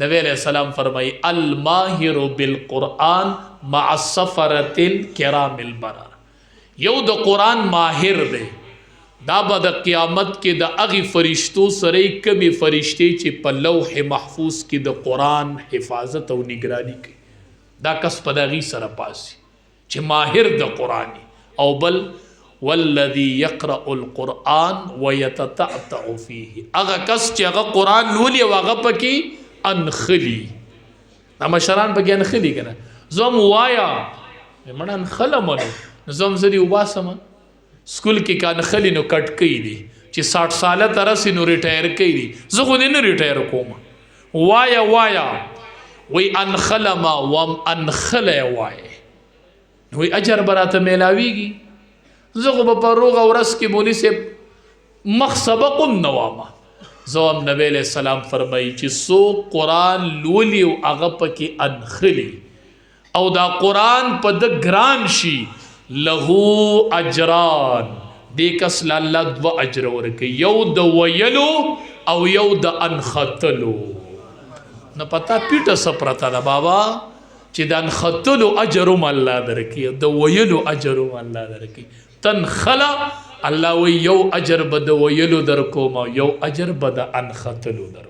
نبی علیہ السلام فرمائی الماہر بالقرآن مع السفرة الکرام البرر. یو د قرآن ماهر دی، دا به د قیامت کې د هغې فرشتو سره کمی فرشتې چې په لوح محفوظ کې د قرآن حفاظت او نگرانی کوي، دا کس په د هغې سره پاسي چې ماهر د قرآن. او بل والذي يقرأ القرآن ويتتعتع فيه، هغه کس چې هغه قرآن لولي او هغه پکې انخلی. دا مشران پکې انخلی کنه، زم وایا مړه انخله منو زم زری وباسم سکول کې کا انخلی نو کټکې دي چې 60 ساله تر سي نو ریټایر کړي دي، زه خو نه ریټایر کوم. وایا وی انخله ما وم انخله وای وی اجر براته ملاویږي. زه خو په روغه ورس کې مولوی سے مخ سبق النوامه زوام نبی علیہ السلام فرمائی چې سو قرآن لولی او هغه پکې انخلی او دا قرآن په د ګران شي له اجران، دې کس له الله 2 اجر ورکوي، یو د ویلو او یو د انختلو. نو پتا پیټه سپرتا دا بابا چې د انختلو اجر هم الله درکوي، د ویلو اجر هم الله درکوي. تنخلا الله وی یو اجر به د ویلو در کوم او یو اجر به د انختلو در